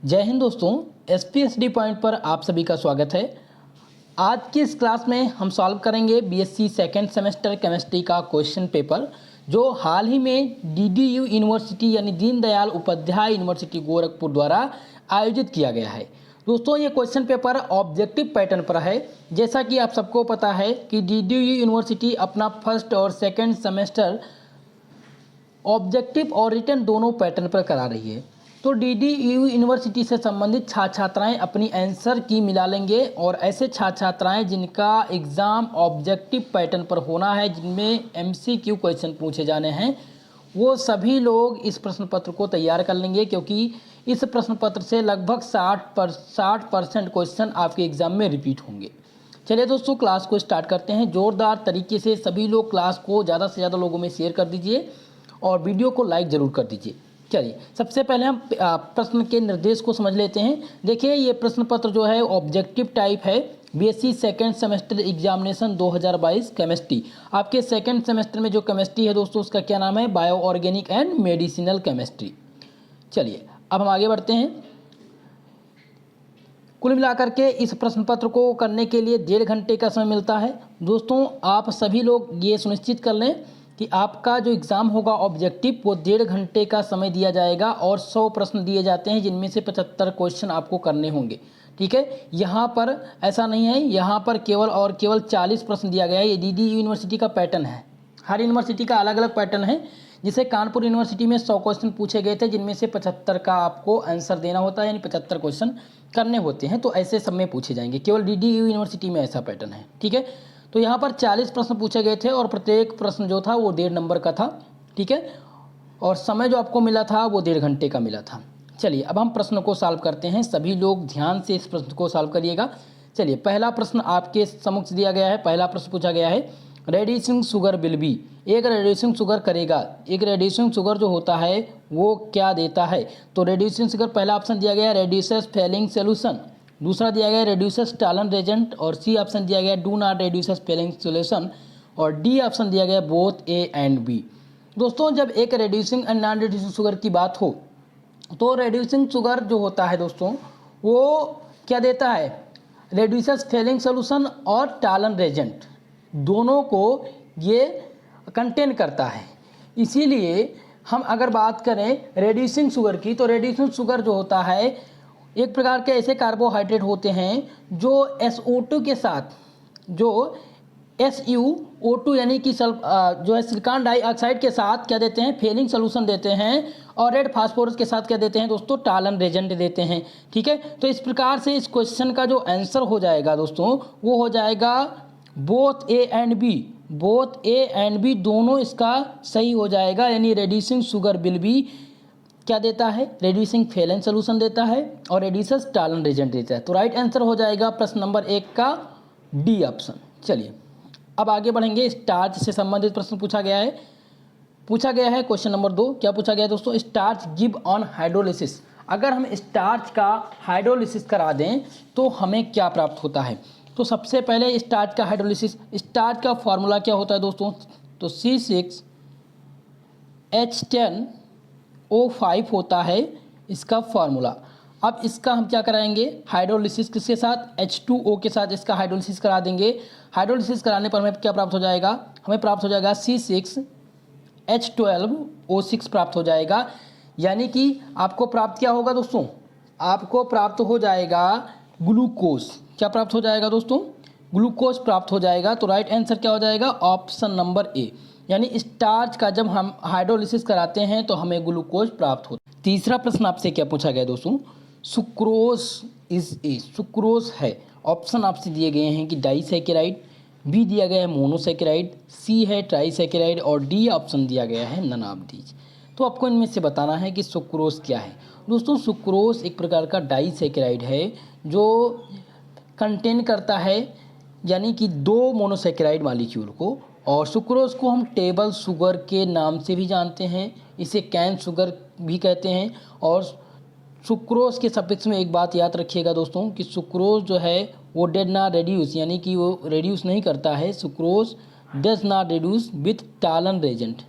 जय हिंद दोस्तों, एसपीएसडी पॉइंट पर आप सभी का स्वागत है। आज की इस क्लास में हम सॉल्व करेंगे बीएससी सेकेंड सेमेस्टर केमिस्ट्री का क्वेश्चन पेपर जो हाल ही में डीडीयू यूनिवर्सिटी यानी दीनदयाल उपाध्याय यूनिवर्सिटी गोरखपुर द्वारा आयोजित किया गया है। दोस्तों, ये क्वेश्चन पेपर ऑब्जेक्टिव पैटर्न पर है। जैसा कि आप सबको पता है कि डीडीयू यूनिवर्सिटी अपना फर्स्ट और सेकेंड सेमेस्टर ऑब्जेक्टिव और रिटन दोनों पैटर्न पर करा रही है। तो डीडीयू यूनिवर्सिटी से संबंधित छात्र छात्राएं अपनी आंसर की मिला लेंगे और ऐसे छात्र छात्राएं जिनका एग्ज़ाम ऑब्जेक्टिव पैटर्न पर होना है, जिनमें एमसीक्यू क्वेश्चन पूछे जाने हैं, वो सभी लोग इस प्रश्न पत्र को तैयार कर लेंगे, क्योंकि इस प्रश्न पत्र से लगभग 60% क्वेश्चन आपके एग्ज़ाम में रिपीट होंगे। चलिए दोस्तों, क्लास को स्टार्ट करते हैं। ज़ोरदार तरीके से सभी लोग क्लास को ज़्यादा से ज़्यादा लोगों में शेयर कर दीजिए और वीडियो को लाइक ज़रूर कर दीजिए। चलिए, सबसे पहले हम प्रश्न के निर्देश को समझ लेते हैं। देखिए, ये प्रश्न पत्र जो है ऑब्जेक्टिव टाइप है। BSc second semester examination 2022 chemistry. आपके सेकेंड सेमेस्टर में जो केमिस्ट्री है दोस्तों, उसका क्या नाम है? Bio organic and medicinal chemistry. चलिए, अब हम आगे बढ़ते हैं। कुल मिलाकर के इस प्रश्न पत्र को करने के लिए 1.5 घंटे का समय मिलता है। दोस्तों, आप सभी लोग ये सुनिश्चित कर लें कि आपका जो एग्ज़ाम होगा ऑब्जेक्टिव, वो 1.5 घंटे का समय दिया जाएगा और 100 प्रश्न दिए जाते हैं, जिनमें से 75 क्वेश्चन आपको करने होंगे। ठीक है, यहाँ पर ऐसा नहीं है, यहाँ पर केवल 40 प्रश्न दिया गया है। ये डीडीयू यूनिवर्सिटी का पैटर्न है। हर यूनिवर्सिटी का अलग अलग पैटर्न है। जिसे कानपुर यूनिवर्सिटी में 100 क्वेश्चन पूछे गए थे, जिनमें से 75 का आपको आंसर देना होता है, यानी 75 क्वेश्चन करने होते हैं। तो ऐसे सब में पूछे जाएंगे। केवल डीडीयू यूनिवर्सिटी में ऐसा पैटर्न है। ठीक है, तो यहाँ पर 40 प्रश्न पूछे गए थे और प्रत्येक प्रश्न जो था वो 1.5 नंबर का था। ठीक है, और समय जो आपको मिला था वो 1.5 घंटे का मिला था। चलिए, अब हम प्रश्न को सॉल्व करते हैं। सभी लोग ध्यान से इस प्रश्न को सॉल्व करिएगा। चलिए, पहला प्रश्न आपके समक्ष दिया गया है। पहला प्रश्न पूछा गया है, रेड्यूसिंग शुगर विल बी। एक रेड्यूसिंग शुगर करेगा। एक रेड्यूसिंग शुगर जो होता है वो क्या देता है? तो रेड्यूसिंग शुगर, पहला ऑप्शन दिया गया है रेड्यूसेस फेलिंग सोल्यूशन, दूसरा दिया गया है रेड्यूसेस टॉलरेंट एजेंट, और सी ऑप्शन दिया गया है do not reduces Fehling solution, और डी ऑप्शन दिया गया है बोथ ए एंड बी। दोस्तों, जब एक reducing and non reducing sugar की बात हो तो रेड्यूसिंग शुगर जो होता है दोस्तों, वो क्या देता है? रेड्यूसेस फेलिंग सोल्यूशन और टॉलरेंट एजेंट दोनों को ये कंटेन करता है। इसीलिए हम अगर बात करें रेड्यूसिंग शुगर की, तो रेड्यूसिंग शुगर जो होता है एक प्रकार के ऐसे कार्बोहाइड्रेट होते हैं जो SO2 के साथ, जो SuO2 यानी कि जो है सिलिकॉन डाइऑक्साइड के साथ क्या देते हैं? फेलिंग सोल्यूशन देते हैं, और रेड फास्फोरस के साथ क्या देते हैं दोस्तों? टॉलरेंट एजेंट देते हैं। ठीक है, तो इस प्रकार से इस क्वेश्चन का जो आंसर हो जाएगा दोस्तों, वो हो जाएगा both A and B. Both A and B दोनों इसका सही हो जाएगा, यानी रेड्यूसिंग शुगर विल बी क्या देता है? रेड्यूसिंग फेलिंग सोल्यूशन देता है और रेड्यूसेस टॉलरेंट एजेंट देता है। तो राइट आंसर हो जाएगा प्रश्न नंबर 1 का डी ऑप्शन। चलिए, अब आगे बढ़ेंगे। स्टार्च से संबंधित प्रश्न पूछा गया है क्वेश्चन नंबर 2। क्या पूछा गया है दोस्तों? Starch give on hydrolysis. अगर हम स्टार्च का हाइड्रोलिसिस करा दें तो हमें क्या प्राप्त होता है? तो सबसे पहले स्टार्च का हाइड्रोलिसिस, स्टार्च का फॉर्मूला क्या होता है दोस्तों? तो C6H10O5 होता है इसका फॉर्मूला। अब इसका हम क्या कराएंगे? हाइड्रोलिसिस किसके साथ? H2O के साथ इसका हाइड्रोलिसिस करा देंगे। हाइड्रोलिसिस कराने पर हमें क्या प्राप्त हो जाएगा? हमें प्राप्त हो जाएगा C6H12O6 प्राप्त हो जाएगा। यानी कि आपको प्राप्त क्या होगा दोस्तों? आपको प्राप्त हो जाएगा ग्लूकोज। क्या प्राप्त हो जाएगा दोस्तों? ग्लूकोज प्राप्त हो जाएगा। तो राइट आंसर क्या हो जाएगा? ऑप्शन नंबर ए, यानी स्टार्च का जब हम हाइड्रोलिसिस कराते हैं तो हमें ग्लूकोज प्राप्त होता है। तीसरा प्रश्न आपसे क्या पूछा गया दोस्तों? Sucrose is a. सुक्रोज है, ऑप्शन आपसे दिए गए हैं कि डाइसैकेराइड, बी दिया गया है मोनोसैकेराइड, सी है ट्राइसैकेराइड, और डी ऑप्शन दिया गया है नन ऑफ दीज। तो आपको इनमें से बताना है कि सुक्रोज क्या है। दोस्तों, सुक्रोज एक प्रकार का डाइसैकेराइड है जो कंटेन करता है यानी कि 2 मोनोसैकेराइड मॉलिक्यूल को, और सुक्रोज को हम टेबल शुगर के नाम से भी जानते हैं, इसे कैन शुगर भी कहते हैं। और सुक्रोज के सफिक्स में एक बात याद रखिएगा दोस्तों कि सुक्रोज जो है वो डज नॉट रेड्यूस, यानी कि वो रेड्यूस नहीं करता है। Sucrose does not reduce with Tollens reagent.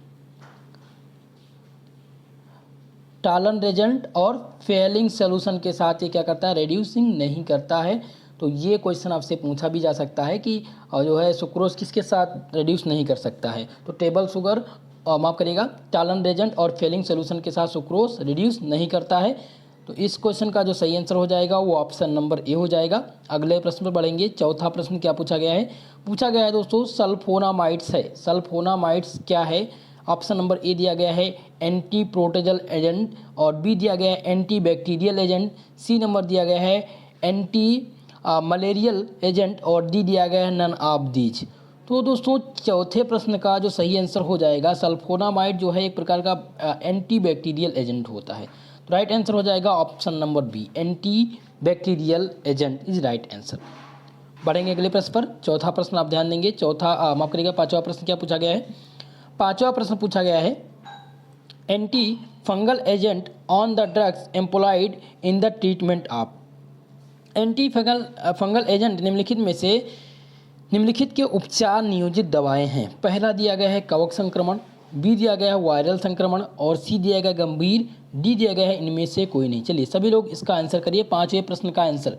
Tollen reagent और फेलिंग सोल्यूशन के साथ ये क्या करता है, रेड्यूसिंग नहीं करता है। तो ये क्वेश्चन आपसे पूछा भी जा सकता है कि जो है सुक्रोज किसके साथ रिड्यूस नहीं कर सकता है। तो टेबल शुगर माफ़ करिएगा, टॉलन रेजेंट और फेलिंग सोल्यूशन के साथ सुक्रोज रिड्यूस नहीं करता है। तो इस क्वेश्चन का जो सही आंसर हो जाएगा वो ऑप्शन नंबर ए हो जाएगा। अगले प्रश्न पर बढ़ेंगे। चौथा प्रश्न क्या पूछा गया है, पूछा गया है दोस्तों सल्फोनामाइड्स है। सल्फोनामाइड्स क्या है, ऑप्शन नंबर ए दिया गया है एंटी प्रोटोजल एजेंट, और बी दिया गया है anti bacterial agent, C number दिया गया है एंटी मलेरियल एजेंट, और डी दिया गया है नन ऑफ दीज। तो दोस्तों चौथे प्रश्न का जो सही आंसर हो जाएगा, सल्फोनामाइड जो है एक प्रकार का एंटी बैक्टीरियल एजेंट होता है। तो राइट आंसर हो जाएगा option number B, anti bacterial agent is right answer. बढ़ेंगे अगले प्रश्न पर। चौथा प्रश्न आप ध्यान देंगे। चौथा माफ करिएगा, पांचवा प्रश्न क्या पूछा गया है, पांचवा प्रश्न पूछा गया है anti fungal agent on the drugs employed in the treatment of. Anti fungal agent निम्नलिखित में से निम्नलिखित के उपचार नियोजित दवाएं हैं। पहला दिया गया है कवक संक्रमण, बी दिया गया है वायरल संक्रमण, और सी दिया गया गंभीर, डी दिया गया है इनमें से कोई नहीं। चलिए सभी लोग इसका आंसर करिए, पांचवें प्रश्न का आंसर।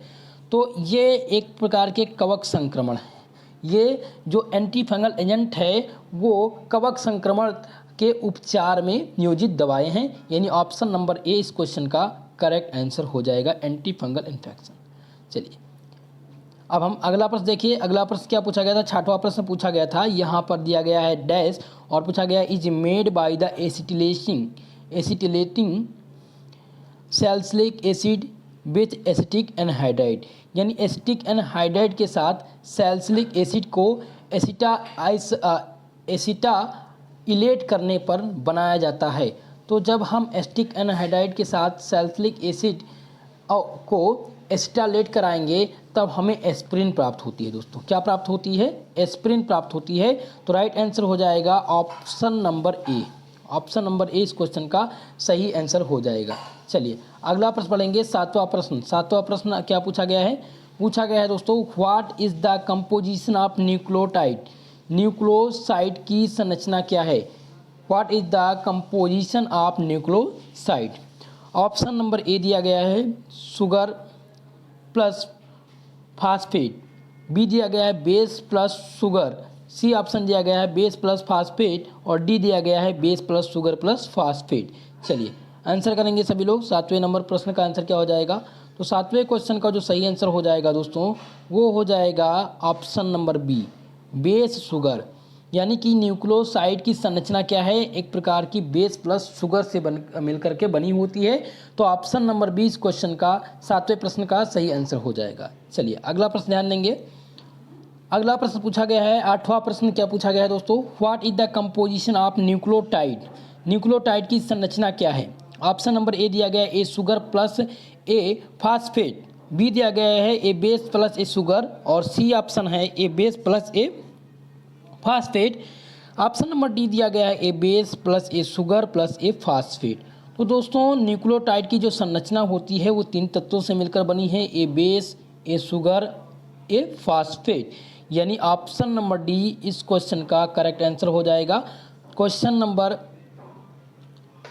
तो ये एक प्रकार के कवक संक्रमण है। ये जो एंटी फंगल एजेंट है वो कवक संक्रमण के उपचार में नियोजित दवाएं हैं, यानी ऑप्शन नंबर ए इस क्वेश्चन का करेक्ट आंसर हो जाएगा, एंटी फंगल इन्फेक्शन। चलिए अब हम अगला प्रश्न देखिए। अगला प्रश्न क्या पूछा गया था, छठवां प्रश्न पूछा गया था। यहाँ पर दिया गया है डैश और पूछा गया is made by the acetylating salicylic acid with acetic anhydride, यानी एसिटिक एनहाइड्राइड के साथ सैलिसिलिक एसिड को एसिटाइलेट करने पर बनाया जाता है। तो जब हम एसिटिक एनहाइड्राइड के साथ सैलिसिलिक एसिड को एसिटाइलेट कराएंगे तब हमें एस्पिरिन प्राप्त होती है। दोस्तों क्या प्राप्त होती है, एस्पिरिन प्राप्त होती है। तो राइट आंसर हो जाएगा option number A, option number A इस क्वेश्चन का सही आंसर हो जाएगा। चलिए अगला प्रश्न पढ़ेंगे, सातवां प्रश्न। सातवां प्रश्न क्या पूछा गया है, पूछा गया है दोस्तों what is the composition of nucleotide. Nucleoside की संरचना क्या है, what is the composition of nucleoside. Option number A दिया गया है शुगर प्लस फास्फेट, बी दिया गया है base plus sugar, C option दिया गया है बेस प्लस फास्फेट, और डी दिया गया है base plus sugar plus phosphate. चलिए आंसर करेंगे सभी लोग। सातवें नंबर प्रश्न का आंसर क्या हो जाएगा, तो सातवें क्वेश्चन का जो सही आंसर हो जाएगा दोस्तों वो हो जाएगा option number B, base sugar. यानी कि न्यूक्लियोसाइड की संरचना क्या है, एक प्रकार की बेस प्लस शुगर से मिलकर के बनी होती है। तो ऑप्शन नंबर 20 क्वेश्चन का सातवें प्रश्न का सही आंसर हो जाएगा। चलिए अगला प्रश्न ध्यान देंगे। अगला प्रश्न पूछा गया है, आठवां प्रश्न क्या पूछा गया है दोस्तों, what is the composition of nucleotide. Nucleotide की संरचना क्या है। ऑप्शन नंबर ए दिया गया है ए शुगर प्लस ए फास्फेट, बी दिया गया है ए बेस प्लस ए शुगर, और सी ऑप्शन है ए बेस प्लस ए फास्फेट। ऑप्शन नंबर डी दिया गया है ए बेस प्लस ए शुगर प्लस ए फास्फेट। तो दोस्तों न्यूक्लियोटाइड की जो संरचना होती है वो तीन तत्वों से मिलकर बनी है, ए बेस, ए शुगर, ए फास्फेट, यानी ऑप्शन नंबर डी इस क्वेश्चन का करेक्ट आंसर हो जाएगा। क्वेश्चन नंबर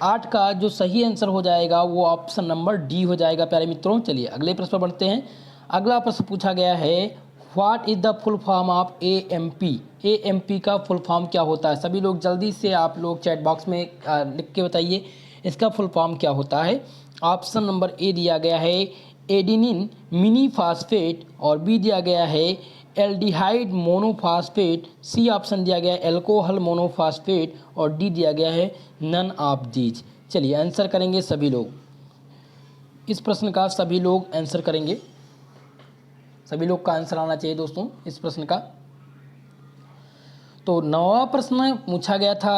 8 का जो सही आंसर हो जाएगा वो ऑप्शन नंबर डी हो जाएगा प्यारे मित्रों। चलिए अगले प्रश्न पर बढ़ते हैं। अगला प्रश्न पूछा गया है what is the full form of AMP। AMP का फुल फॉर्म क्या होता है, सभी लोग जल्दी से आप लोग चैट बॉक्स में लिख के बताइए इसका फुल फॉर्म क्या होता है। ऑप्शन नंबर ए दिया गया है एडिनिन मिनी फास्फेट, और बी दिया गया है एल्डिहाइड मोनोफास्फेट, सी ऑप्शन दिया गया है एल्कोहल मोनोफास्फेट, और डी दिया गया है नन ऑफ दीज। चलिए आंसर करेंगे सभी लोग, इस प्रश्न का सभी लोग आंसर करेंगे। सभी लोग का आंसर आना चाहिए दोस्तों इस प्रश्न का। तो नौवां प्रश्न पूछा गया था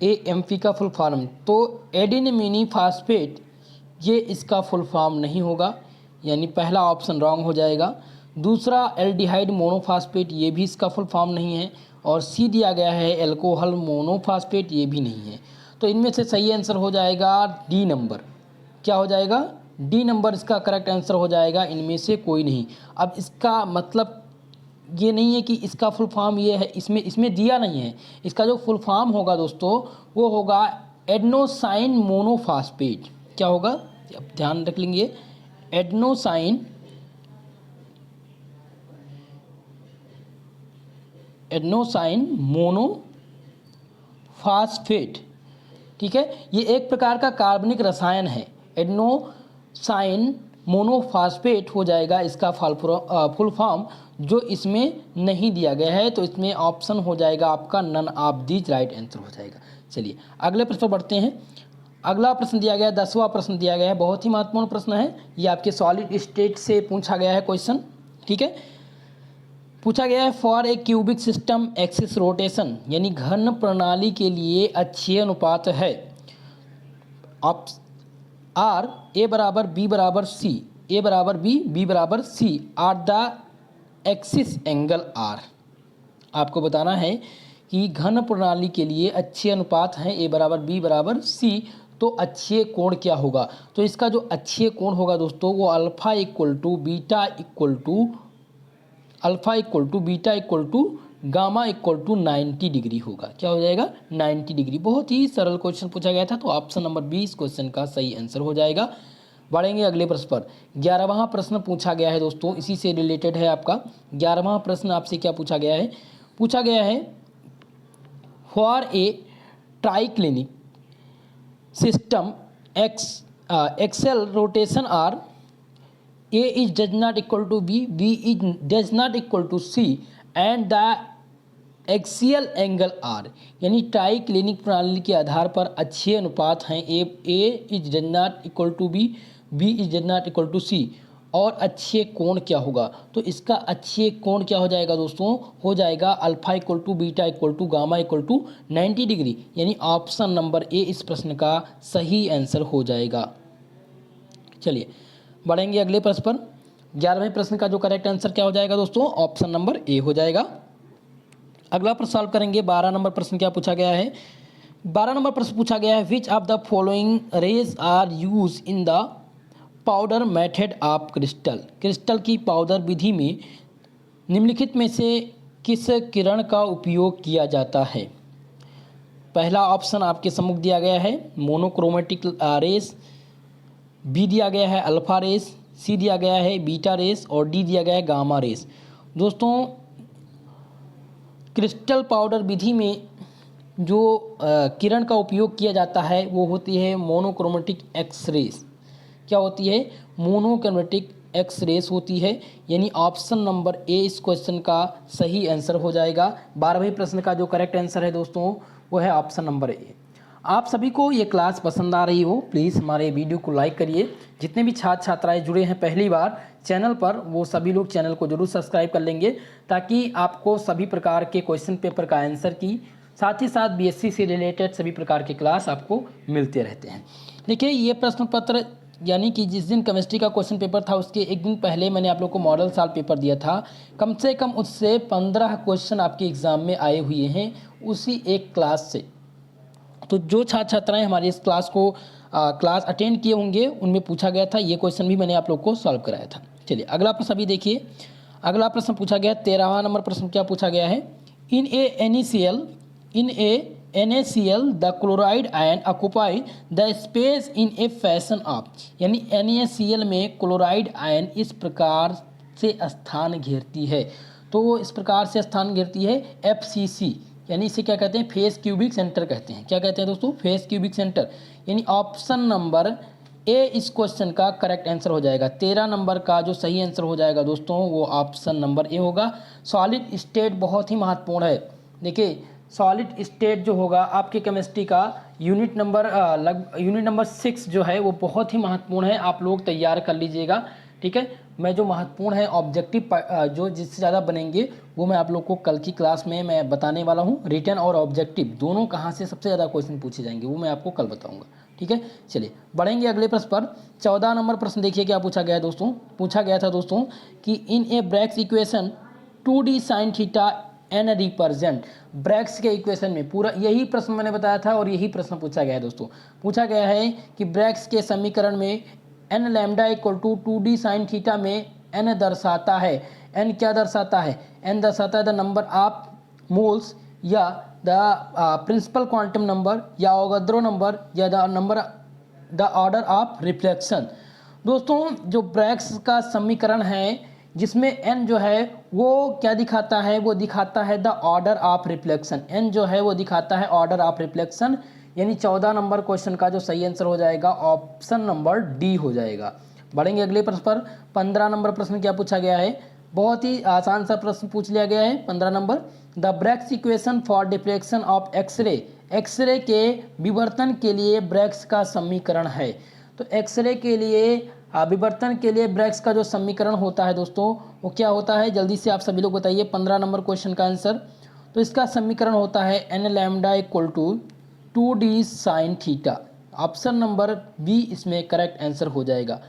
AMP का फुल फॉर्म, तो एडिनिमिनी फास्फेट ये इसका फुल फॉर्म नहीं होगा, यानी पहला ऑप्शन रॉन्ग हो जाएगा। दूसरा एल्डिहाइड मोनोफास्फेट ये भी इसका फुल फॉर्म नहीं है, और सी दिया गया है एल्कोहल मोनोफास्फेट ये भी नहीं है। तो इनमें से सही आंसर हो जाएगा डी नंबर। क्या हो जाएगा, डी नंबर इसका करेक्ट आंसर हो जाएगा, इनमें से कोई नहीं। अब इसका मतलब ये नहीं है कि इसका फुल फॉर्म ये है, इसमें दिया नहीं है। इसका जो फुल फॉर्म होगा दोस्तों वो होगा एडेनोसाइन मोनोफॉस्फेट क्या होगा, अब ध्यान रख लेंगे। एडेनोसाइन मोनोफॉस्फेट, ठीक है, ये एक प्रकार का कार्बनिक रसायन है। एडेनोसाइन मोनोफॉस्फेट हो जाएगा इसका फुल फॉर्म, जो इसमें नहीं दिया गया है, तो इसमें ऑप्शन हो जाएगा आपका none of these right answer हो जाएगा। चलिए अगले प्रश्न पर बढ़ते हैं। अगला प्रश्न दिया गया है, 10वां प्रश्न दिया गया है, बहुत ही महत्वपूर्ण प्रश्न है। ये आपके सॉलिड स्टेट से पूछा गया है क्वेश्चन, ठीक है। पूछा गया है for A cubic system axis rotation, यानी घन प्रणाली के लिए अक्षीय अनुपात है आर ए बराबर बी बराबर सी, ए बराबर बी, बी बराबर C are the axis angle are. आपको बताना है कि घन प्रणाली के लिए अक्षीय अनुपात है ए बराबर बी बराबर सी, तो अक्षीय कोण क्या होगा। तो इसका जो अक्षीय कोण होगा दोस्तों, वो alpha equal to beta equal to gamma equal to 90 degree होगा। क्या हो जाएगा, 90 डिग्री। बहुत ही सरल क्वेश्चन पूछा गया था, तो ऑप्शन नंबर 20 क्वेश्चन का सही आंसर हो जाएगा। बढ़ेंगे अगले प्रश्न पर। 11वां प्रश्न पूछा गया है दोस्तों, इसी से रिलेटेड है आपका 11वां प्रश्न। आपसे क्या पूछा गया है, पूछा गया है for a triclinic system axial rotation are A is does not equal to B, B is does not equal to C and the axial angle R, यानी ट्राइक्लिनिक प्रणाली के आधार पर अक्षीय अनुपात हैं A is does not equal to B, B is does not equal to C, और अक्षीय कोण क्या होगा। तो इसका अक्षीय कोण क्या हो जाएगा दोस्तों, हो जाएगा alpha equal to beta equal to gamma equal to 90 degree, यानी ऑप्शन नंबर ए इस प्रश्न का सही आंसर हो जाएगा। चलिए बढ़ेंगे अगले प्रश्न पर। 11वें प्रश्न का जो करेक्ट आंसर क्या हो जाएगा दोस्तों, ऑप्शन नंबर ए हो जाएगा। अगला प्रश्न सॉल्व करेंगे। 12 नंबर प्रश्न क्या पूछा गया है, 12 नंबर प्रश्न पूछा गया है which of the following rays are used in the powder method of crystal, crystal की पाउडर विधि में निम्नलिखित में से किस किरण का उपयोग किया जाता है। पहला ऑप्शन आपके सम्मुख दिया गया है मोनोक्रोमेटिक रेस, बी दिया गया है अल्फा रेस, सी दिया गया है बीटा रेस और डी दिया गया है गामा रेस। दोस्तों क्रिस्टल पाउडर विधि में जो किरण का उपयोग किया जाता है वो होती है मोनोक्रोमेटिक एक्स रेस। क्या होती है, मोनोक्रोमेटिक एक्स रेस होती है, यानी ऑप्शन नंबर ए इस क्वेश्चन का सही आंसर हो जाएगा। 12वें प्रश्न का जो करेक्ट आंसर है दोस्तों, वो है ऑप्शन नंबर ए। आप सभी को ये क्लास पसंद आ रही हो, प्लीज़ हमारे वीडियो को लाइक करिए। जितने भी छात्र छात्राएं जुड़े हैं पहली बार चैनल पर, वो सभी लोग चैनल को जरूर सब्सक्राइब कर लेंगे, ताकि आपको सभी प्रकार के क्वेश्चन पेपर का आंसर की साथ ही साथ बीएससी से रिलेटेड सभी प्रकार के क्लास आपको मिलते रहते हैं। देखिए ये प्रश्न पत्र, यानी कि जिस दिन केमिस्ट्री का क्वेश्चन पेपर था उसके एक दिन पहले मैंने आप लोग को मॉडल साल पेपर दिया था। कम से कम उससे 15 क्वेश्चन आपके एग्ज़ाम में आए हुए हैं उसी एक क्लास से। तो जो छात्र छात्राएं हमारी इस क्लास को क्लास अटेंड किए होंगे उनमें पूछा गया था, ये क्वेश्चन भी मैंने आप लोग को सॉल्व कराया था। चलिए अगला प्रश्न अभी देखिए। अगला प्रश्न पूछा गया 13वां नंबर प्रश्न क्या पूछा गया है, इन ए NaCl the chloride ion occupy the space in A fashion of, यानी NaCl में क्लोराइड आयन इस प्रकार से स्थान घेरती है। तो वो इस प्रकार से स्थान घेरती है FCC, यानी इसे क्या कहते हैं, फेस क्यूबिक सेंटर कहते हैं। क्या कहते हैं दोस्तों, फेस क्यूबिक सेंटर, यानी ऑप्शन नंबर ए इस क्वेश्चन का करेक्ट आंसर हो जाएगा। 13 नंबर का जो सही आंसर हो जाएगा दोस्तों, वो ऑप्शन नंबर ए होगा। सॉलिड स्टेट बहुत ही महत्वपूर्ण है। देखिए सॉलिड स्टेट जो होगा आपके केमिस्ट्री का यूनिट नंबर 6 जो है वो बहुत ही महत्वपूर्ण है, आप लोग तैयार कर लीजिएगा, ठीक है। मैं जो महत्वपूर्ण है ऑब्जेक्टिव जो जिससे ज़्यादा बनेंगे वो मैं आप लोग को कल की क्लास में मैं बताने वाला हूँ। रिटन और ऑब्जेक्टिव दोनों कहाँ से सबसे ज़्यादा क्वेश्चन पूछे जाएंगे वो मैं आपको कल बताऊँगा, ठीक है। चलिए बढ़ेंगे अगले प्रश्न पर। 14 नंबर प्रश्न देखिए क्या पूछा गया है दोस्तों। पूछा गया था दोस्तों कि in a Bragg's equation 2d sine theta n represent, Bragg's के इक्वेशन में पूरा यही प्रश्न मैंने बताया था और यही प्रश्न पूछा गया है दोस्तों। पूछा गया है कि ब्रैक्स के समीकरण में N lambda equal to 2d sine theta में एन दर्शाता है। एन क्या दर्शाता है, एन दर्शाता है द नंबर ऑफ मोल्स या द प्रिंसिपल क्वांटम नंबर या अवोगाद्रो नंबर या द ऑर्डर ऑफ रिफ्लेक्शन। दोस्तों जो ब्रैग्स का समीकरण है जिसमें n जो है वो क्या दिखाता है, वो दिखाता है the order of reflection. n जो है वो दिखाता है ऑर्डर ऑफ रिफ्लेक्शन, यानी 14 नंबर क्वेश्चन का जो सही आंसर हो जाएगा ऑप्शन नंबर डी हो जाएगा। बढ़ेंगे अगले प्रश्न पर। 15 नंबर प्रश्न क्या पूछा गया है, बहुत ही आसान सा प्रश्न पूछ लिया गया है। 15 number, the Bragg's equation for deflection of x ray, x ray के विवर्तन के लिए ब्रैग्स का समीकरण है। तो एक्सरे के लिए विवर्तन के लिए ब्रैग्स का जो समीकरण होता है दोस्तों वो क्या होता है, जल्दी से आप सभी लोग बताइए 15 नंबर क्वेश्चन का आंसर। तो इसका समीकरण होता है n lambda equal to 2d sine theta. Option number B इसमें करेक्ट आंसर हो जाएगा।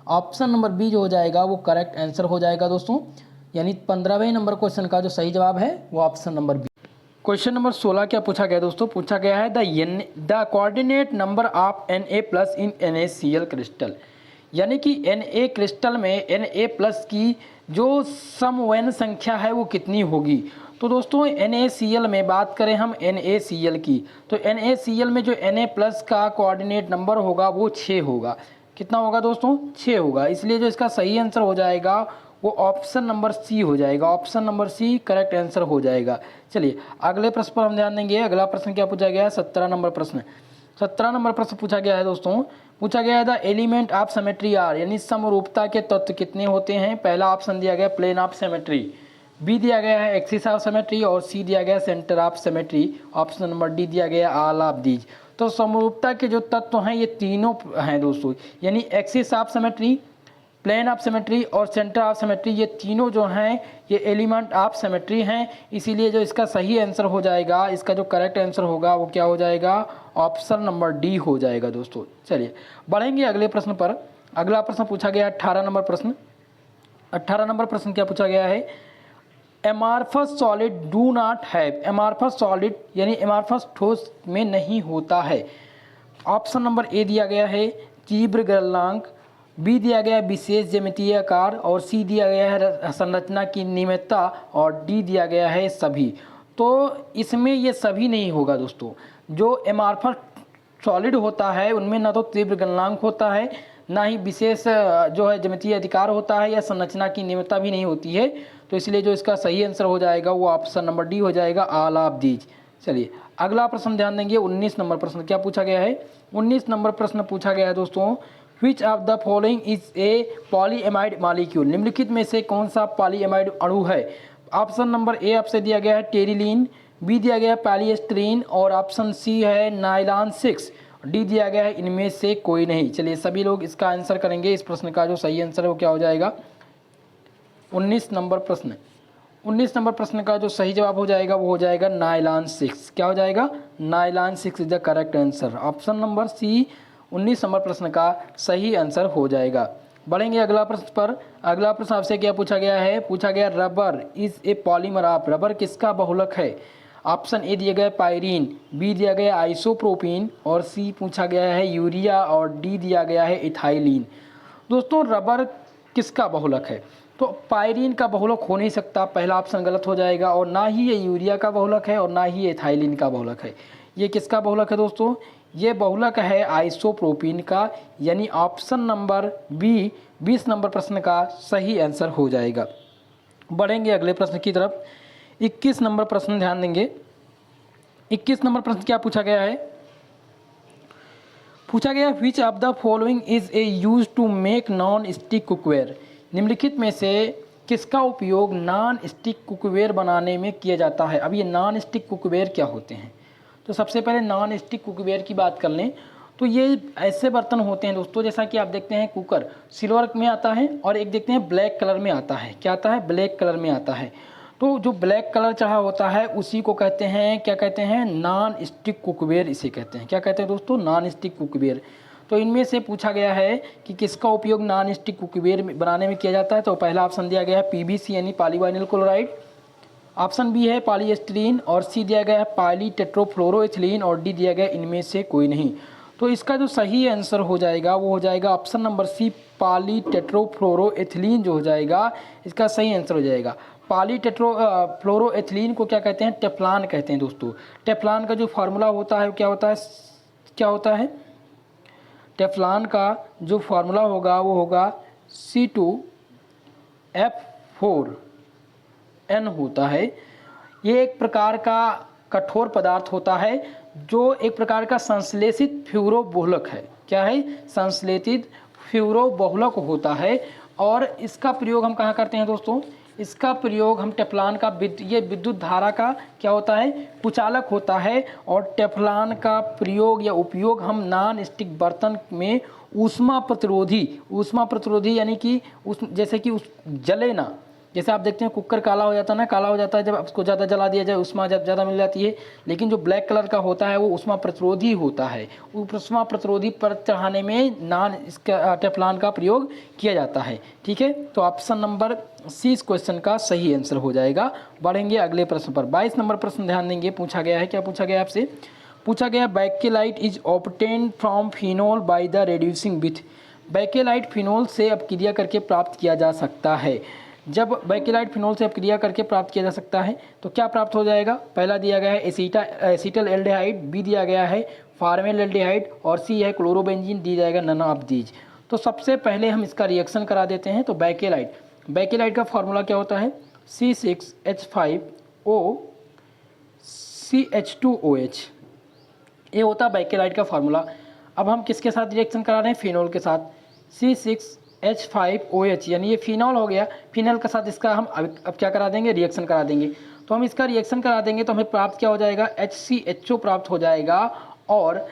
ऑप्शन नंबर बी जो हो जाएगा वो करेक्ट आंसर हो जाएगा दोस्तों, यानी 15वें नंबर क्वेश्चन का जो सही जवाब है वो option number B. Question number 16 क्या पूछा गया दोस्तों, पूछा गया है the coordinate number of Na+ in NaCl crystal, यानी कि Na क्रिस्टल में Na+ की जो समवयन संख्या है वो कितनी होगी। तो दोस्तों NaCl में बात करें हम NaCl की, तो NaCl में जो Na+ का कोऑर्डिनेट नंबर होगा वो 6 होगा। कितना होगा दोस्तों, 6 होगा। इसलिए जो इसका सही आंसर हो जाएगा वो ऑप्शन नंबर सी हो जाएगा। Option number C correct answer हो जाएगा। चलिए अगले प्रश्न पर हम ध्यान देंगे। अगला प्रश्न क्या पूछा गया है, 17 नंबर प्रश्न। 17 नंबर प्रश्न पूछा गया है दोस्तों, पूछा गया है the element of symmetry are, यानी समरूपता के तत्व कितने होते हैं। पहला ऑप्शन दिया गया प्लेन ऑफ सिमेट्री, बी दिया गया है एक्सिस ऑफ सिमेट्री और सी दिया गया centre of symmetry. Option number D दिया गया ऑल ऑफ दीज। तो समरूपता के जो तत्व हैं ये तीनों हैं दोस्तों, यानी axis of symmetry, plane of symmetry और सेंटर ऑफ सिमेट्री, ये तीनों जो हैं ये एलिमेंट ऑफ सिमेट्री हैं। इसीलिए जो इसका सही आंसर हो जाएगा, इसका जो करेक्ट आंसर होगा वो क्या हो जाएगा, ऑप्शन नंबर डी हो जाएगा दोस्तों। चलिए बढ़ेंगे अगले प्रश्न पर। अगला प्रश्न पूछा गया 18 नंबर प्रश्न। 18 नंबर प्रश्न क्या पूछा गया है, amorphous solid do not have, amorphous solid यानी एमार्फस ठोस में नहीं होता है। ऑप्शन नंबर ए दिया गया है तीव्र गलनांक, बी दिया गया है विशेष ज्यामितीय आकार और सी दिया गया है संरचना की नियमितता और डी दिया गया है सभी। तो इसमें ये सभी नहीं होगा दोस्तों। जो एमार्फस सॉलिड होता है उनमें ना तो तीव्र गलनांक होता है, ना ही विशेष जो है ज्यामितीय अधिकार होता है या संरचना की नियमितता भी नहीं होती है। तो इसलिए जो इसका सही आंसर हो जाएगा वो ऑप्शन नंबर डी हो जाएगा, ऑल ऑफ दीज। चलिए अगला प्रश्न ध्यान देंगे। 19 नंबर प्रश्न क्या पूछा गया है, 19 नंबर प्रश्न पूछा गया है दोस्तों, विच of the following is A polyamide molecule, निम्नलिखित में से कौन सा पॉलीएमाइड अणु है। ऑप्शन नंबर ए आपसे दिया गया है टेरिलीन, बी दिया गया है पॉलीएस्टीरीन और ऑप्शन सी है नाइलॉन 6, डी दिया गया है इनमें से कोई नहीं। चलिए सभी लोग इसका आंसर करेंगे। इस प्रश्न का जो सही आंसर है वो क्या हो जाएगा, 19 नंबर प्रश्न। 19 नंबर प्रश्न का जो सही जवाब हो जाएगा वो हो जाएगा नाइलॉन 6। क्या हो जाएगा, nylon 6 is the correct answer. Option number C 19 number प्रश्न का सही आंसर हो जाएगा। बढ़ेंगे अगला प्रश्न पर। अगला प्रश्न आपसे क्या पूछा गया है, पूछा गया rubber is a polymer of, rubber किसका बहुलक है। ऑप्शन ए दिया गया पायरीन, बी दिया गया आइसोप्रोपीन और सी पूछा गया है यूरिया और डी दिया गया है इथाइलिन। दोस्तों रबर किसका बहुलक है, तो पायरीन का बहुलक हो नहीं सकता, पहला ऑप्शन गलत हो जाएगा। और ना ही ये यूरिया का बहुलक है और ना ही ये इथाइलिन का बहुलक है। ये किसका बहुलक है दोस्तों, ये बहुलक है आइसोप्रोपीन का, यानी ऑप्शन नंबर बी 20 नंबर प्रश्न का सही आंसर हो जाएगा। बढ़ेंगे अगले प्रश्न की तरफ। 21 नंबर प्रश्न ध्यान देंगे। 21 नंबर प्रश्न क्या पूछा गया है, पूछा गया which of the following is a use to make non stick cookware, निम्नलिखित में से किसका उपयोग नॉन स्टिक कुकवेयर बनाने में किया जाता है। अब ये नॉन स्टिक कुकवेयर क्या होते हैं, तो सबसे पहले नॉन स्टिक कुकवेयर की बात कर लें तो ये ऐसे बर्तन होते हैं दोस्तों, जैसा कि आप देखते हैं कुकर सिल्वर में आता है और एक देखते हैं ब्लैक कलर में आता है। क्या आता है, ब्लैक कलर में आता है। तो जो ब्लैक कलर चढ़ा होता है उसी को कहते हैं, क्या कहते हैं, नॉन स्टिक कुकवेयर इसे कहते हैं। क्या कहते हैं दोस्तों, नॉन स्टिक कुकवेयर। तो इनमें से पूछा गया है कि किसका उपयोग नॉन स्टिक कुकवेयर बनाने में किया जाता है। तो पहला ऑप्शन दिया गया है PVC यानी पॉलीविनाइल क्लोराइड, ऑप्शन बी है पॉलीएस्टीरीन और सी दिया गया है पॉलीटेट्रोफ्लोरोएथिलीन और डी दिया गया इनमें से कोई नहीं। तो इसका जो सही आंसर हो जाएगा वो हो जाएगा ऑप्शन नंबर सी पॉलीटेट्रोफ्लोरोएथिलीन जो हो जाएगा इसका सही आंसर हो जाएगा। पॉलीटेट्रो फ्लोरोएथिलीन को क्या कहते हैं? टेफ्लॉन कहते हैं दोस्तों। टेफ्लॉन का जो फार्मूला होता है क्या होता है? टेफ्लॉन का जो फार्मूला होगा वो होगा C2F4N होता है। ये एक प्रकार का कठोर पदार्थ होता है जो एक प्रकार का संश्लेषित फ्यूरोबहुलक है। क्या है? संश्लेषित फ्यूरोबहुलक होता है। और इसका प्रयोग हम कहाँ करते हैं दोस्तों? इसका प्रयोग हम टेफ्लॉन का ये विद्युत धारा का क्या होता है? कुचालक होता है। और टेफ्लॉन का प्रयोग या उपयोग हम नॉन स्टिक बर्तन में ऊष्मा प्रतिरोधी यानी कि जैसे कि जले ना, जैसे आप देखते हैं कुकर काला हो जाता है ना, काला हो जाता है जब उसको ज़्यादा जला दिया जाए, ऊष्मा जब ज़्यादा मिल जाती है। लेकिन जो ब्लैक कलर का होता है वो ऊष्मा प्रतिरोधी होता है। ऊष्मा प्रतिरोधी पर चढ़ाने में इसका टेफ्लॉन का प्रयोग किया जाता है। ठीक है, तो ऑप्शन नंबर सी इस क्वेश्चन का सही आंसर हो जाएगा। बढ़ेंगे अगले प्रश्न पर। 22 नंबर प्रश्न ध्यान देंगे। पूछा गया है, क्या पूछा गया आपसे? पूछा गया bakelite is obtained from phenol by the reducing with. Bakelite phenol से अपक्रिया करके प्राप्त किया जा सकता है। जब बेकेलाइट फिनोल से अपक्रिया करके प्राप्त किया जा सकता है तो क्या प्राप्त हो जाएगा? पहला दिया गया है एसीटल एल्डिहाइड, बी दिया गया है फार्मेल एल्डिहाइड और सी है क्लोरोबेंजीन, दी जाएगा नन ऑफ दीज। तो सबसे पहले हम इसका रिएक्शन करा देते हैं। तो बेकेलाइट का फॉर्मूला क्या होता है? C6H5O CH2OH, ये होता है बेकेलाइट का फार्मूला। अब हम किसके साथ रिएक्शन करा रहे हैं? फिनोल के साथ। C6H5OH यानी ये फिनॉल हो गया। फिनॉल के साथ इसका हम अब क्या करा देंगे? रिएक्शन करा देंगे। तो हम इसका रिएक्शन करा देंगे तो हमें प्राप्त क्या हो जाएगा? HCHO प्राप्त हो जाएगा और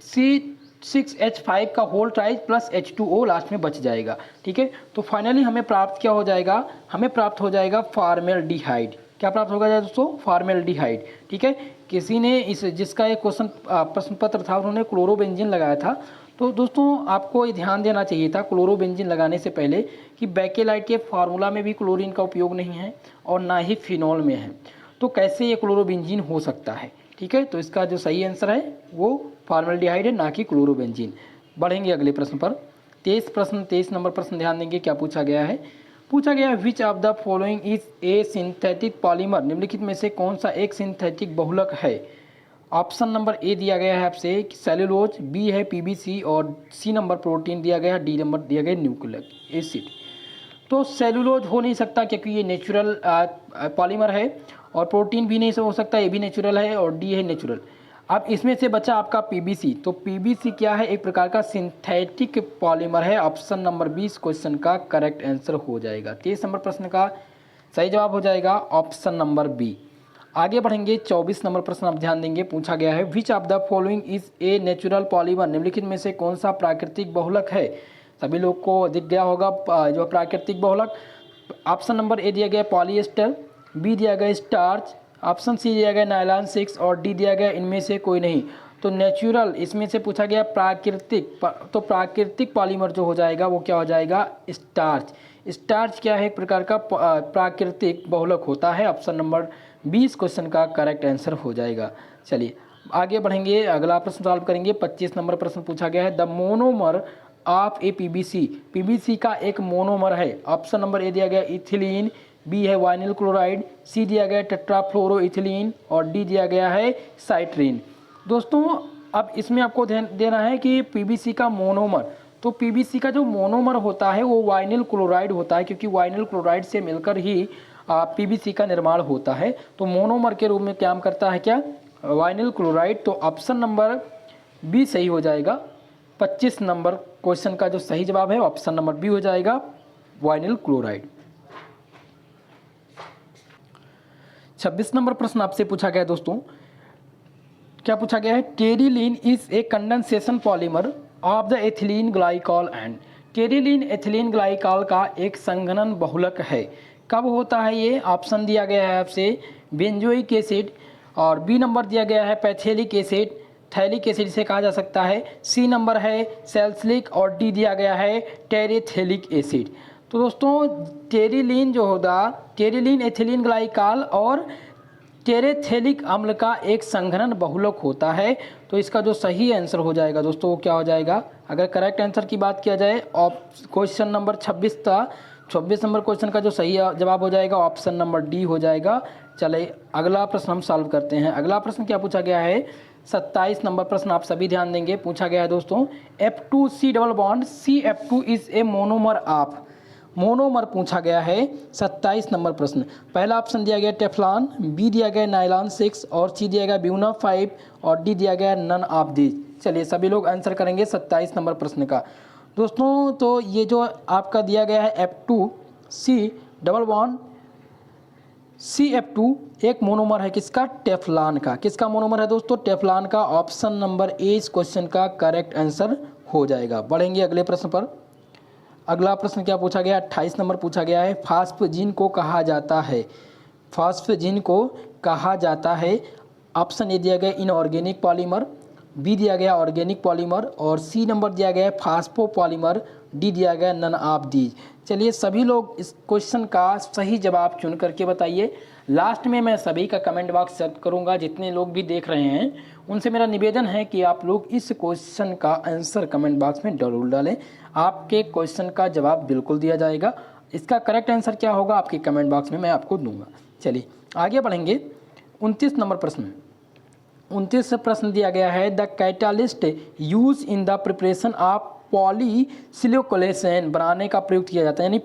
C6H5 का whole tries plus H2O last में बच जाएगा। ठीक है, तो फाइनली हमें प्राप्त क्या हो जाएगा? हमें प्राप्त हो जाएगा फॉर्मेल्डिहाइड। क्या प्राप्त होगा दोस्तों? फॉर्मेल्डिहाइड। ठीक है, किसी ने जिसका एक प्रश्न पत्र था उन्होंने क्लोरोबेंजीन लगाया था। तो दोस्तों आपको ये ध्यान देना चाहिए था क्लोरोबेंजीन लगाने से पहले कि बेकेलाइट के फार्मूला में भी क्लोरीन का उपयोग नहीं है और ना ही फिनॉल में है। तो कैसे ये क्लोरोबेंजीन हो सकता है? ठीक है, तो इसका जो सही आंसर है वो फॉर्मेल्डिहाइड है, ना कि क्लोरोबेंजीन। बढ़ेंगे अगले प्रश्न पर। 23 नंबर प्रश्न ध्यान देंगे। क्या पूछा गया है? पूछा गया है which of the following is A synthetic polymer. निम्नलिखित में से कौन सा एक सिंथेटिक बहुलक है? ऑप्शन नंबर ए दिया गया है आपसे सेलुलोज, बी है पीबीसी और सी नंबर प्रोटीन दिया गया है, डी नंबर दिया गया न्यूक्लिक एसिड। तो सेलुलोज हो नहीं सकता क्योंकि ये नेचुरल पॉलीमर है और प्रोटीन भी नहीं हो सकता, ये भी नेचुरल है और डी है नेचुरल। अब इसमें से बचा आपका पीबीसी। तो पीबीसी क्या है? एक प्रकार का सिंथेटिक पॉलीमर है। ऑप्शन नंबर 20 क्वेश्चन का करेक्ट आंसर हो जाएगा। 23 नंबर प्रश्न का सही जवाब हो जाएगा ऑप्शन नंबर बी। आगे बढ़ेंगे 24 नंबर प्रश्न आप ध्यान देंगे। पूछा गया है which of the following is a natural polymer. निम्नलिखित में से कौन सा प्राकृतिक बहुलक है? सभी लोग को दिख गया होगा जो प्राकृतिक बहुलक। ऑप्शन नंबर ए दिया गया पॉलीएस्टर, बी दिया गया स्टार्च, ऑप्शन सी दिया गया नायलॉन 6 और डी दिया गया इनमें से कोई नहीं। तो नेचुरल इसमें से पूछा गया प्राकृतिक, तो प्राकृतिक पॉलीमर जो हो जाएगा वो क्या हो जाएगा? स्टार्च। स्टार्च क्या है? एक प्रकार का प्राकृतिक बहुलक होता है। ऑप्शन नंबर 20 क्वेश्चन का करेक्ट आंसर हो जाएगा। चलिए आगे बढ़ेंगे, अगला प्रश्न सॉल्व करेंगे। 25 नंबर प्रश्न पूछा गया है the monomer of a PVC. PVC का एक मोनोमर है। ऑप्शन नंबर ए दिया गया इथिलीन, बी है वाइनिल क्लोराइड, सी दिया गया टेट्राफ्लोरोइथिलीन और डी दिया गया है साइट्रीन। दोस्तों अब इसमें आपको ध्यान देना है कि पीबीसी का मोनोमर, तो पीबीसी का जो मोनोमर होता है वो वाइनिल क्लोराइड होता है क्योंकि वाइनिल क्लोराइड से मिलकर ही पीबीसी का निर्माण होता है। तो मोनोमर के रूप में काम करता है क्या? Vinyl chloride. तो ऑप्शन नंबर बी सही हो जाएगा। 25 नंबर क्वेश्चन का जो सही जवाब है ऑप्शन नंबर बी हो जाएगा, वाइनिल क्लोराइड। 26 नंबर प्रश्न आपसे पूछा गया दोस्तों। क्या पूछा गया है? Terylene is a condensation polymer of the ethylene glycol and. Terylene ethylene glycol का एक संघनन बहुलक है। कब होता है ये? ऑप्शन दिया गया है आपसे बेंजोइक एसिड और बी नंबर दिया गया है पैथेलिक एसिड, थैलिक एसिड से कहा जा सकता है, सी नंबर है सैलिसिलिक और डी दिया गया है टेरेथेलिक एसिड। तो दोस्तों टेरिलीन जो होगा, टेरिलीन एथिलीन ग्लाइकॉल और टेरेथेलिक अम्ल का एक संघनन बहुलक होता है। तो इसका जो सही आंसर हो जाएगा दोस्तों वो क्या हो जाएगा? अगर करेक्ट आंसर की बात किया जाए क्वेश्चन नंबर 26 था 26 नंबर क्वेश्चन का जो सही जवाब हो जाएगा ऑप्शन नंबर डी हो जाएगा। चले अगला प्रश्न हम सॉल्व करते हैं। अगला प्रश्न क्या पूछा गया है, 27 नंबर प्रश्न आप सभी ध्यान देंगे। पूछा गया है दोस्तों, F2C double bond CF2 is a monomer of, monomer पूछा गया है। 27 नंबर प्रश्न, पहला ऑप्शन दिया गया टेफ्लॉन, बी दिया गया नायलॉन 6 और सी दिया गया ब्यूना 5 और डी दिया गया नन ऑफ दिस। चलिए सभी लोग आंसर करेंगे 27 नंबर प्रश्न का। दोस्तों तो ये जो आपका दिया गया है F2C डबल बॉन्ड CF2 एक मोनोमर है किसका, टेफ्लॉन का। किसका मोनोमर है दोस्तों, टेफ्लॉन का। ऑप्शन नंबर ए इस क्वेश्चन का करेक्ट आंसर हो जाएगा। बढ़ेंगे अगले प्रश्न पर। अगला प्रश्न क्या पूछा गया, 28 नंबर पूछा गया है, फास्फजीन को कहा जाता है, फास्फजीन को कहा जाता है। ऑप्शन ए दिया गया इनऑर्गेनिक पॉलीमर, बी दिया गया ऑर्गेनिक पॉलीमर और सी नंबर दिया गया फास्फोपॉलीमर, डी दिया गया नन ऑफ दीज। चलिए सभी लोग इस क्वेश्चन का सही जवाब चुन करके बताइए। लास्ट में मैं सभी का कमेंट बॉक्स चेक करूंगा, जितने लोग भी देख रहे हैं उनसे मेरा निवेदन है कि आप लोग इस क्वेश्चन का आंसर कमेंट बॉक्स में जरूर डालें। आपके क्वेश्चन का जवाब बिल्कुल दिया जाएगा। इसका करेक्ट आंसर क्या होगा आपके कमेंट बॉक्स में मैं आपको दूंगा। चलिए आगे बढ़ेंगे। 29 नंबर प्रश्न, 29 प्रश्न दिया गया है, the catalyst use in the preparation of पॉलीसिलिकोलेसेन बनाने का प्रयुक्त किया जाता है, यानी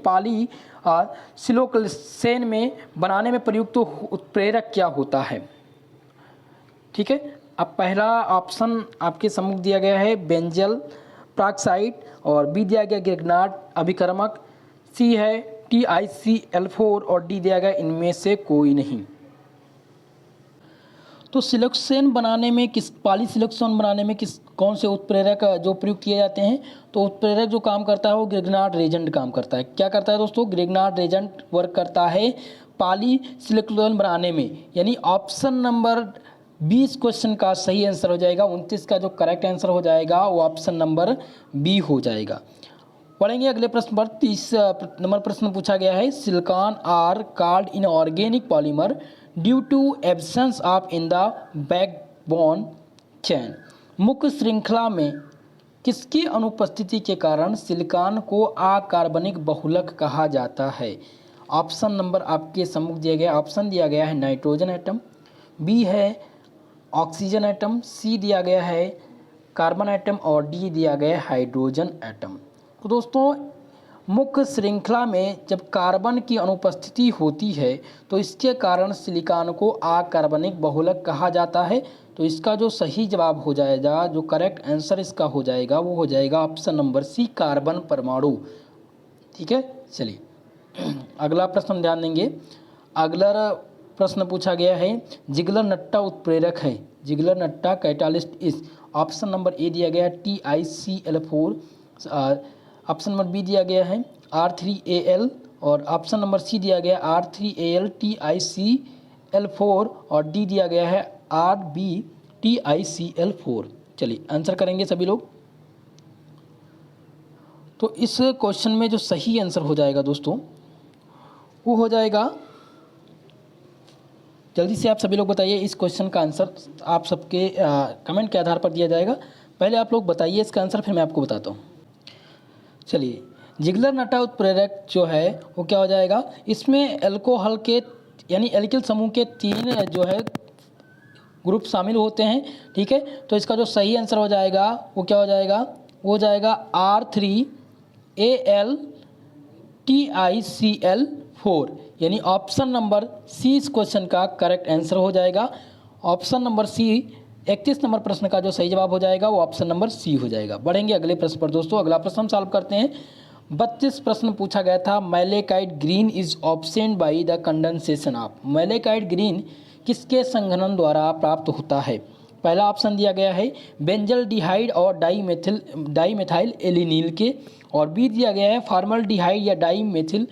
पॉलीसिलिकोलेसेन में बनाने में प्रयुक्त उत्प्रेरक क्या होता है। ठीक है, अब पहला ऑप्शन आपके सम्मुख दिया गया है बेंजल प्रॉक्साइड और बी दिया गया ग्रिग्नार्ड अभिकर्मक, सी है TiCl4 और डी दिया गया इनमें से कोई नहीं। तो सिलोक्सेन बनाने में पॉलीसिलोक्सेन बनाने में कौन से उत्प्रेरक जो प्रयुक्त किए जाते हैं, तो उत्प्रेरक जो काम करता है वो ग्रिग्नार्ड रेजेंट काम करता है। क्या करता है दोस्तों, ग्रिग्नार्ड रेजेंट वर्क करता है पॉलीसिलोक्सेन बनाने में, यानी ऑप्शन नंबर 20 क्वेश्चन का सही आंसर हो जाएगा। 29 का जो करेक्ट आंसर हो जाएगा वो ऑप्शन नंबर बी हो जाएगा। पढ़ेंगे अगले प्रश्न पर। 30 नंबर प्रश्न पूछा गया है, silicone are called inorganic polymer due to absence of in the backbone chain. मुख्य श्रृंखला में किसकी अनुपस्थिति के कारण सिलिकॉन को अकार्बनिक बहुलक कहा जाता है। ऑप्शन नंबर आपके सम्मुख दिया गया, ऑप्शन दिया गया है नाइट्रोजन एटम, बी है ऑक्सीजन एटम, सी दिया गया है कार्बन एटम और डी दिया गया है हाइड्रोजन एटम। तो दोस्तों मुख्य श्रृंखला में जब कार्बन की अनुपस्थिति होती है तो इसके कारण सिलिकॉन को अकार्बनिक बहुलक कहा जाता है। तो इसका जो सही जवाब हो जाएगा, जो करेक्ट आंसर इसका हो जाएगा वो हो जाएगा ऑप्शन नंबर सी कार्बन परमाणु। ठीक है, चलिए अगला प्रश्न ध्यान देंगे। अगला प्रश्न पूछा गया है, जिगलर नट्टा उत्प्रेरक है, जिगलर नट्टा कैटालिस्ट इस। ऑप्शन नंबर ए दिया गया है TiCl4, ऑप्शन नंबर बी दिया गया है R3Al और ऑप्शन नंबर सी दिया गया R3Al TiCl4 और डी दिया गया है RbTiCl4। चलिए आंसर करेंगे सभी लोग। तो इस क्वेश्चन में जो सही आंसर हो जाएगा दोस्तों वो हो जाएगा, जल्दी से आप सभी लोग बताइए इस क्वेश्चन का आंसर आप सबके कमेंट के आधार पर दिया जाएगा। पहले आप लोग बताइए इसका आंसर, फिर मैं आपको बताता हूँ। चलिए जिगलर नट्टा उत्प्रेरक जो है वो क्या हो जाएगा, इसमें अल्कोहल के यानी एल्किल समूह के 3 जो है ग्रुप शामिल होते हैं। ठीक है, तो इसका जो सही आंसर हो जाएगा वो क्या हो जाएगा, वो हो जाएगा R3Al TiCl4, यानी ऑप्शन नंबर सी इस क्वेश्चन का करेक्ट आंसर हो जाएगा। ऑप्शन नंबर सी 31 नंबर प्रश्न का जो सही जवाब हो जाएगा वो ऑप्शन नंबर सी हो जाएगा। बढ़ेंगे अगले प्रश्न पर दोस्तों। अगला प्रश्न हम सॉल्व करते हैं। 32 प्रश्न पूछा गया था, malachite green is obtained by the condensation of. Malachite green किसके संघनन द्वारा प्राप्त होता है। पहला ऑप्शन दिया गया है बेंजल डिहाइड और डाईमेथाइल एलिनील के, और बी दिया गया है फॉर्मल्डिहाइड या डाईमेथिल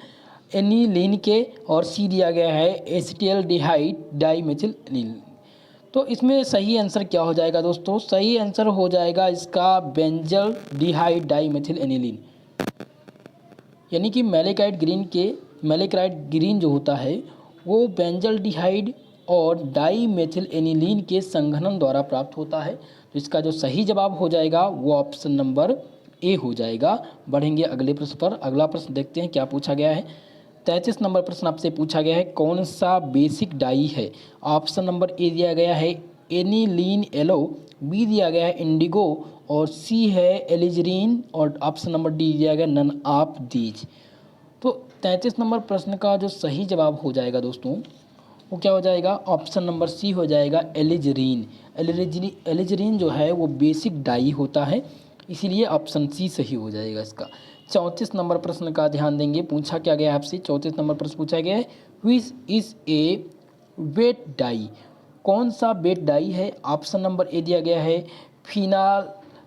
एनिलीन के, और सी दिया गया है एसिटिल्डिहाइड डाईमेथिल एनिलीन। तो इसमें सही आंसर क्या हो जाएगा दोस्तों, सही आंसर हो जाएगा इसका बेंजल डिहाइड डाईमेथिल एनिलीन, यानी कि मैलेकाइट ग्रीन जो होता है वो बेंजल डिहाइड और डाईमेथिल एनिलीन के संघनन द्वारा प्राप्त होता है। तो इसका जो सही जवाब हो जाएगा वो ऑप्शन नंबर ए हो जाएगा। बढ़ेंगे अगले प्रश्न पर। अगला प्रश्न देखते हैं क्या पूछा गया है। 33 नंबर प्रश्न आपसे पूछा गया है, कौन सा बेसिक डाई है। ऑप्शन नंबर ए दिया गया है एनिलीन येलो, बी दिया गया है इंडिगो और सी है एलिजरीन और ऑप्शन नंबर डी दिया गया नन ऑफ दीज। तो 33 नंबर प्रश्न का जो सही जवाब हो जाएगा दोस्तों वो क्या हो जाएगा, ऑप्शन नंबर सी हो जाएगा एलिजरीन। एलिजरीन जो है वो बेसिक डाई होता है, इसीलिए ऑप्शन सी सही हो जाएगा इसका। 34 नंबर प्रश्न का ध्यान देंगे, पूछा क्या गया है आपसे। 34 नंबर प्रश्न पूछा गया है, which is a vat dye. कौन सा वेट डाई है। ऑप्शन नंबर ए दिया गया है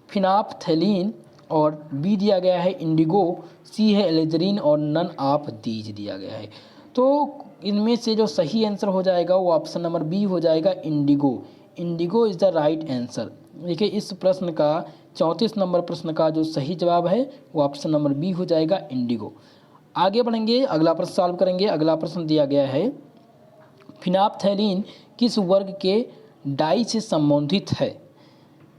फिनाप्थेलीन और बी दिया गया है इंडिगो, सी है एलिजरीन और नन ऑफ दीज दिया गया है। तो इनमें से जो सही आंसर हो जाएगा वो ऑप्शन नंबर बी हो जाएगा Indigo. Indigo is the right answer. देखिए इस प्रश्न का 34 नंबर प्रश्न का जो सही जवाब है वो ऑप्शन नंबर बी हो जाएगा इंडिगो। आगे बढ़ेंगे, अगला प्रश्न सॉल्व करेंगे। अगला प्रश्न दिया गया है, फिनाप्थेलीन किस वर्ग के डाई से संबंधित है।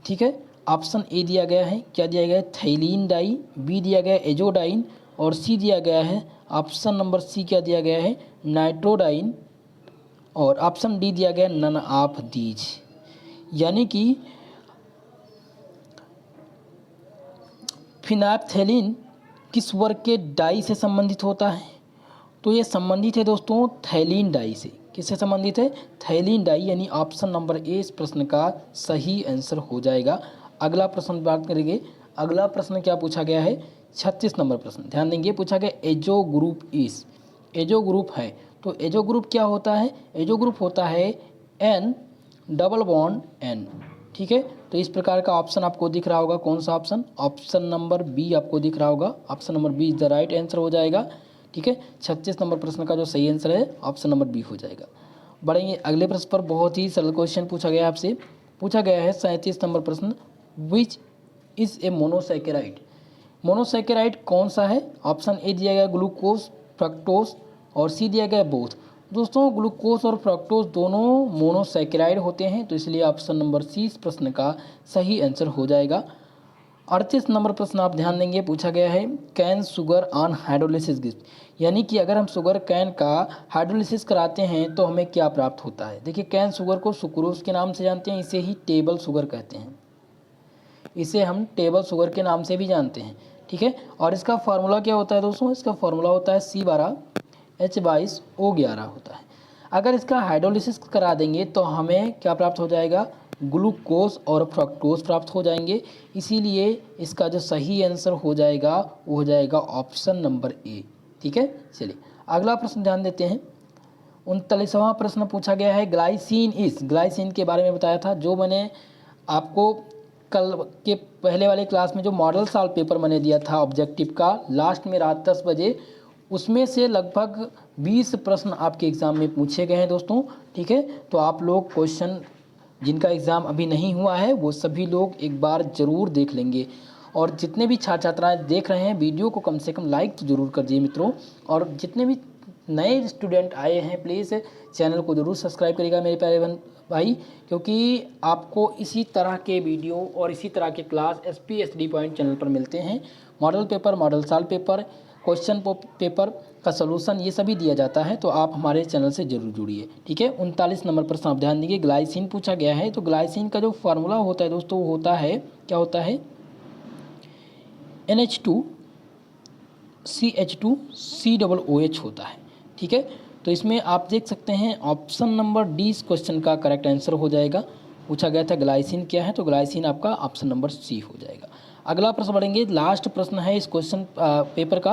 ठीक है, ऑप्शन ए दिया गया है, क्या दिया गया है, थैलीन डाई, बी दिया गया है एजोडाइन और सी दिया गया है ऑप्शन नंबर सी क्या दिया गया है नाइट्रोडाइन और ऑप्शन डी दिया गया नन ऑफ दीज। यानी कि फिनाप्थेलीन किस वर्ग के डाई से संबंधित होता है। तो ये संबंधित है दोस्तों थैलीन डाई से। किससे संबंधित है, थैलीन डाई, यानी ऑप्शन नंबर ए इस प्रश्न का सही आंसर हो जाएगा। अगला प्रश्न बात करेंगे। अगला प्रश्न क्या पूछा गया है, 36 नंबर प्रश्न ध्यान देंगे। पूछा गया एजो ग्रुप इस, एजो ग्रुप है तो एजो ग्रुप क्या होता है, एजो ग्रुप होता है एन डबल बॉन्ड एन। ठीक है, तो इस प्रकार का ऑप्शन आपको दिख रहा होगा, कौन सा ऑप्शन, ऑप्शन नंबर बी आपको दिख रहा होगा। Option number B is the right answer हो जाएगा। ठीक है, 36 नंबर प्रश्न का जो सही आंसर है ऑप्शन नंबर बी हो जाएगा। बढ़ेंगे अगले प्रश्न पर। बहुत ही सरल क्वेश्चन पूछा गया है आपसे। पूछा गया है 37 नंबर प्रश्न, which is a monosaccharide. Monosaccharide कौन सा है। ऑप्शन ए दिया गया ग्लूकोज, फ्रक्टोज और सी दिया गया बोथ। दोस्तों ग्लूकोज और फ्रक्टोज दोनों मोनोसैकेराइड होते हैं, तो इसलिए ऑप्शन नंबर सी इस प्रश्न का सही आंसर हो जाएगा। 38 नंबर प्रश्न आप ध्यान देंगे। पूछा गया है, cane sugar on hydrolysis gives, यानी कि अगर हम शुगर कैन का हाइड्रोलिसिस कराते हैं तो हमें क्या प्राप्त होता है। देखिए कैन शुगर को सुक्रोज के नाम से जानते हैं, इसे ही टेबल शुगर कहते हैं, इसे हम टेबल शुगर के नाम से भी जानते हैं। ठीक है, और इसका फार्मूला क्या होता है दोस्तों, इसका फार्मूला होता है C12H22O11 होता है। अगर इसका हाइड्रोलिसिस करा देंगे तो हमें क्या प्राप्त हो जाएगा, ग्लूकोज और फ्रक्टोज प्राप्त हो जाएंगे। इसीलिए इसका जो सही आंसर हो जाएगा वो हो जाएगा ऑप्शन नंबर ए। ठीक है, चलिए अगला प्रश्न ध्यान देते हैं। 39वां प्रश्न पूछा गया है, ग्लाइसिन इस, ग्लाइसिन के बारे में बताया था, जो मैंने आपको कल के पहले वाले क्लास में जो मॉडल सॉल्व पेपर मैंने दिया था ऑब्जेक्टिव का, लास्ट में रात 10 बजे, उसमें से लगभग 20 प्रश्न आपके एग्ज़ाम में पूछे गए हैं दोस्तों। ठीक है, तो आप लोग क्वेश्चन जिनका एग्ज़ाम अभी नहीं हुआ है वो सभी लोग एक बार ज़रूर देख लेंगे, और जितने भी छात्र छात्राएँ देख रहे हैं वीडियो को कम से कम लाइक तो ज़रूर कर दीजिए मित्रों। और जितने भी नए स्टूडेंट आए हैं प्लीज़ चैनल को ज़रूर सब्सक्राइब करिएगा मेरे प्यारे भाई, क्योंकि आपको इसी तरह के वीडियो और इसी तरह के क्लास SPD पॉइंट चैनल पर मिलते हैं। Model paper, model solve paper, question paper का सलूशन ये सभी दिया जाता है, तो आप हमारे चैनल से जरूर जुड़िए। ठीक है, 39 नंबर प्रश्न आप ध्यान दीजिए। ग्लाइसिन पूछा गया है, तो ग्लाइसिन का जो फार्मूला होता है दोस्तों वो होता है, क्या होता है, NH2CH2COOH होता है। ठीक है, तो इसमें आप देख सकते हैं ऑप्शन नंबर डी इस क्वेश्चन का करेक्ट आंसर हो जाएगा। पूछा गया था ग्लाइसिन क्या है, तो ग्लाइसिन आपका ऑप्शन नंबर सी हो जाएगा। अगला प्रश्न बढ़ेंगे, लास्ट प्रश्न है इस क्वेश्चन पेपर का।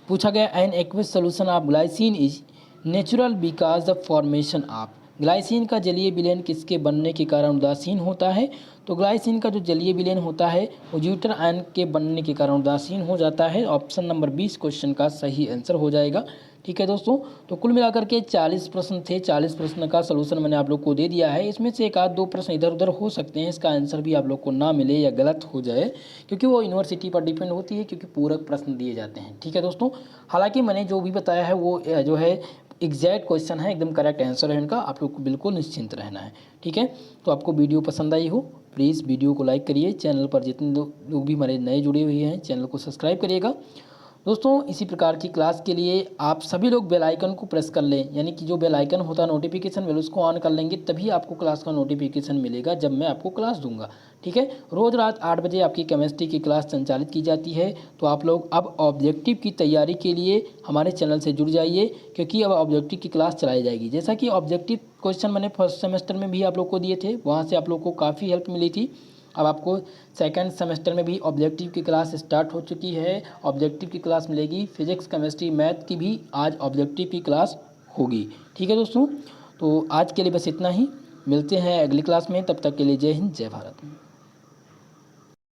पूछा गया, an aqueous solution of glycine is natural because the formation of. Glycine का जलीय विलयन किसके बनने के कारण उदासीन होता है। तो ग्लाइसिन का जो जलीय विलयन होता है वो ज्यूटर आयन के बनने के कारण उदासीन हो जाता है। ऑप्शन नंबर 20 क्वेश्चन का सही आंसर हो जाएगा। ठीक है दोस्तों, तो कुल मिलाकर के 40 प्रश्न थे। 40 प्रश्न का सलूशन मैंने आप लोग को दे दिया है। इसमें से एक आध दो प्रश्न इधर उधर हो सकते हैं, इसका आंसर भी आप लोग को ना मिले या गलत हो जाए, क्योंकि वो यूनिवर्सिटी पर डिपेंड होती है, क्योंकि पूरक प्रश्न दिए जाते हैं। ठीक है दोस्तों, हालांकि मैंने जो भी बताया है वो जो है एग्जैक्ट क्वेश्चन है, एकदम करेक्ट आंसर है इनका, आप लोग को बिल्कुल निश्चिंत रहना है। ठीक है, तो आपको वीडियो पसंद आई हो प्लीज़ वीडियो को लाइक करिए। चैनल पर जितने लोग भी हमारे नए जुड़े हुए हैं चैनल को सब्सक्राइब करिएगा। दोस्तों इसी प्रकार की क्लास के लिए आप सभी लोग बेल आइकन को प्रेस कर लें, यानी कि जो बेल आइकन होता है नोटिफिकेशन बेल उसको ऑन कर लेंगे, तभी आपको क्लास का नोटिफिकेशन मिलेगा जब मैं आपको क्लास दूंगा। ठीक है, रोज़ रात 8 बजे आपकी केमिस्ट्री की क्लास संचालित की जाती है। तो आप लोग अब ऑब्जेक्टिव की तैयारी के लिए हमारे चैनल से जुड़ जाइए, क्योंकि अब ऑब्जेक्टिव की क्लास चलाई जाएगी। जैसा कि ऑब्जेक्टिव क्वेश्चन मैंने फर्स्ट सेमेस्टर में भी आप लोग को दिए थे, वहाँ से आप लोग को काफ़ी हेल्प मिली थी। अब आपको सेकंड सेमेस्टर में भी ऑब्जेक्टिव की क्लास स्टार्ट हो चुकी है। ऑब्जेक्टिव की क्लास मिलेगी, फिजिक्स केमिस्ट्री मैथ की भी आज ऑब्जेक्टिव की क्लास होगी। ठीक है दोस्तों, तो आज के लिए बस इतना ही। मिलते हैं अगली क्लास में, तब तक के लिए जय हिंद जय भारत।